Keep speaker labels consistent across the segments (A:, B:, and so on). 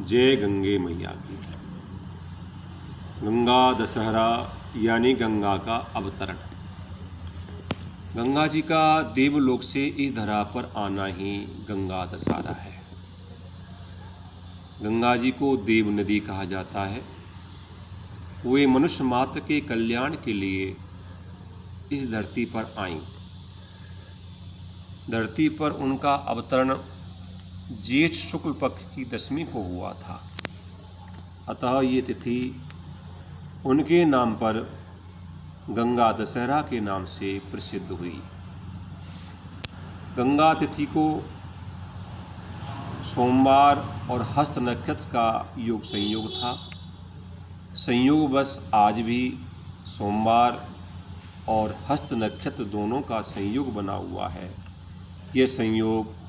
A: जय गंगे मैया की। गंगा दशहरा यानी गंगा का अवतरण। गंगा जी का देवलोक से इस धरा पर आना ही गंगा दशहरा है। गंगा जी को देव नदी कहा जाता है। वे मनुष्य मात्र के कल्याण के लिए इस धरती पर आईं। धरती पर उनका अवतरण ज्येष्ठ शुक्ल पक्ष की दशमी को हुआ था। अतः ये तिथि उनके नाम पर गंगा दशहरा के नाम से प्रसिद्ध हुई। गंगा तिथि को सोमवार और हस्त नक्षत्र का योग संयोग था। संयोग बस आज भी सोमवार और हस्त नक्षत्र दोनों का संयोग बना हुआ है। यह संयोग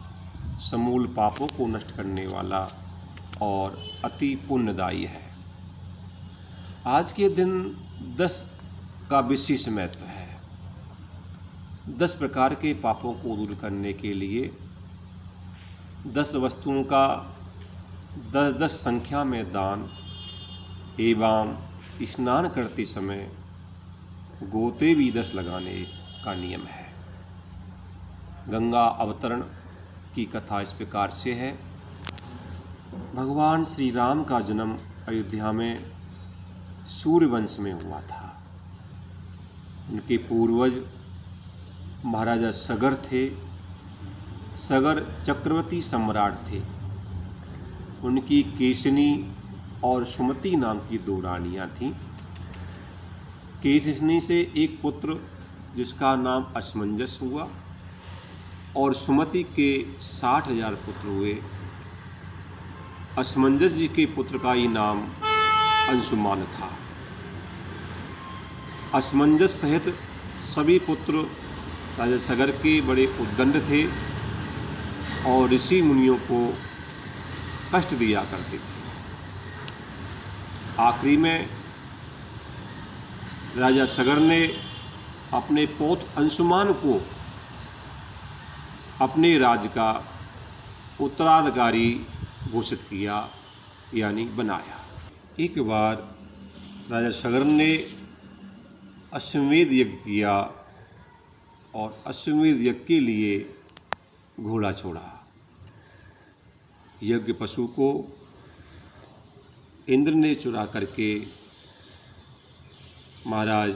A: समूल पापों को नष्ट करने वाला और अति पुण्यदायी है। आज के दिन 10 का विशेष महत्व है। 10 प्रकार के पापों को दूर करने के लिए 10 वस्तुओं का 10-10 संख्या में दान एवं स्नान करते समय गोते भी 10 लगाने का नियम है। गंगा अवतरण की कथा इस प्रकार से है। भगवान श्री राम का जन्म अयोध्या में सूर्यवंश में हुआ था। उनके पूर्वज महाराजा सगर थे। सगर चक्रवर्ती सम्राट थे। उनकी केशनी और सुमति नाम की 2 रानियां थीं। केशनी से एक पुत्र जिसका नाम असमंजस हुआ और सुमति के 60,000 पुत्र हुए। असमंजस जी के पुत्र का ही नाम अंशुमान था। असमंजस सहित सभी पुत्र राजा सगर के बड़े उद्दंड थे और ऋषि मुनियों को कष्ट दिया करते थे। आखिरी में राजा सगर ने अपने पौत्र अंशुमान को अपने राज्य का उत्तराधिकारी घोषित किया यानी बनाया। एक बार राजा सगर ने अश्वमेध यज्ञ किया और अश्वमेध यज्ञ के लिए घोड़ा छोड़ा। यज्ञ पशु को इंद्र ने चुरा करके महाराज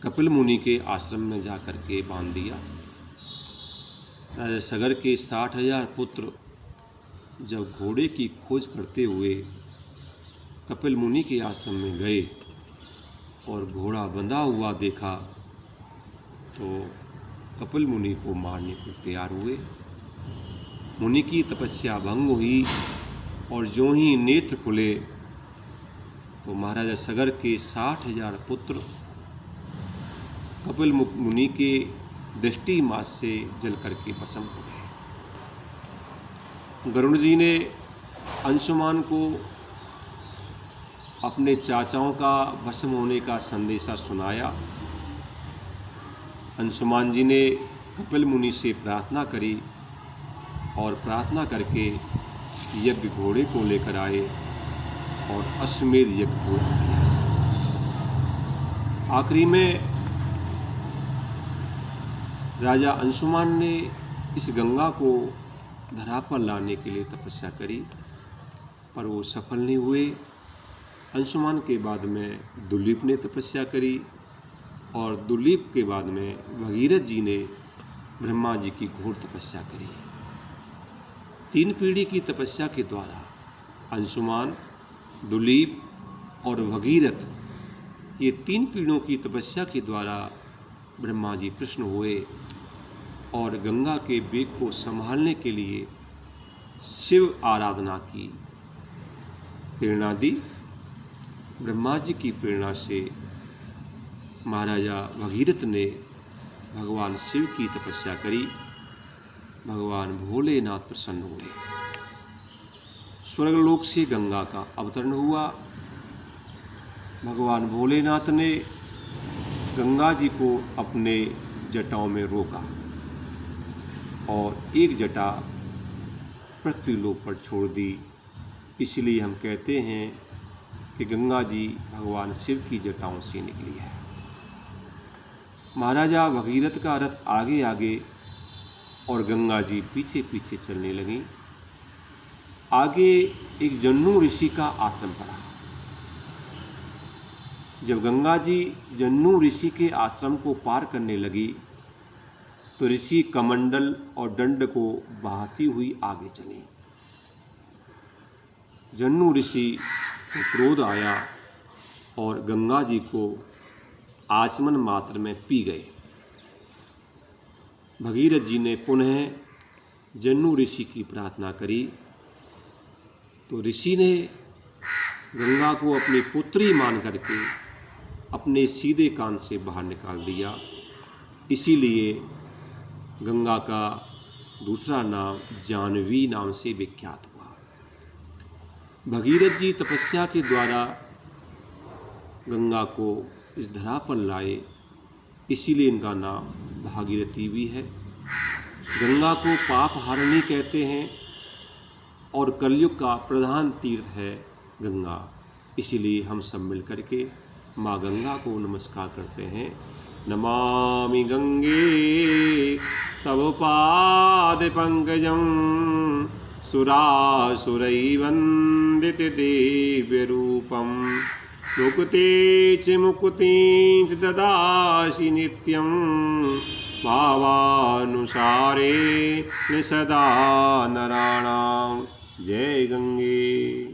A: कपिल मुनि के आश्रम में जाकर के बांध दिया। राजा सगर के 60,000 पुत्र जब घोड़े की खोज करते हुए कपिल मुनि के आश्रम में गए और घोड़ा बंधा हुआ देखा तो कपिल मुनि को मारने को तैयार हुए। मुनि की तपस्या भंग हुई और जो ही नेत्र खुले तो महाराजा सगर के 60,000 पुत्र कपिल मुनि के दृष्टि मास से जल करके भस्म हो गए। गरुड़ जी ने अंशुमान को अपने चाचाओं का भस्म होने का संदेशा सुनाया। अंशुमान जी ने कपिल मुनि से प्रार्थना करी और प्रार्थना करके यज्ञ घोड़े को लेकर आए और अश्वमेध यज्ञ पूरा किया। आखिरी में राजा अंशुमान ने इस गंगा को धरा पर लाने के लिए तपस्या करी पर वो सफल नहीं हुए। अंशुमान के बाद में दुलीप ने तपस्या करी और दुलीप के बाद में भगीरथ जी ने ब्रह्मा जी की घोर तपस्या करी। 3 पीढ़ी की तपस्या के द्वारा अंशुमान, दुलीप और भगीरथ, ये 3 पीढ़ियों की तपस्या के द्वारा ब्रह्मा जी प्रसन्न हुए और गंगा के वेग को संभालने के लिए शिव आराधना की प्रेरणा दी। ब्रह्मा जी की प्रेरणा से महाराजा भगीरथ ने भगवान शिव की तपस्या करी। भगवान भोलेनाथ प्रसन्न हुए। स्वर्गलोक से गंगा का अवतरण हुआ। भगवान भोलेनाथ ने गंगा जी को अपने जटाओं में रोका और एक जटा पृथ्वी लोक पर छोड़ दी। इसलिए हम कहते हैं कि गंगा जी भगवान शिव की जटाओं से निकली है। महाराजा भगीरथ का रथ आगे आगे और गंगा जी पीछे पीछे चलने लगी। आगे एक जन्नू ऋषि का आश्रम पड़ा। जब गंगा जी जन्नू ऋषि के आश्रम को पार करने लगी तो ऋषि कमंडल और दंड को बहाती हुई आगे चली। जन्नू ऋषि को क्रोध आया और गंगा जी को आचमन मात्र में पी गए। भगीरथ जी ने पुनः जन्नू ऋषि की प्रार्थना करी तो ऋषि ने गंगा को अपनी पुत्री मान करके अपने सीधे कान से बाहर निकाल दिया। इसीलिए गंगा का दूसरा नाम जानवी नाम से विख्यात हुआ। भगीरथ जी तपस्या के द्वारा गंगा को इस धरा पर लाए, इसीलिए इनका नाम भागीरथी भी है। गंगा को पाप हारिणी कहते हैं और कलयुग का प्रधान तीर्थ है गंगा। इसीलिए हम सब मिलकर के माँ गंगा को नमस्कार करते हैं। नमामि गंगे तव पाद पंकजं सुरासुरैर्वन्दित दिव्य रूपं मुकुते च मुकुतिं च ददासि नित्यं भावानुसारे सदा नराणां। जय गंगे।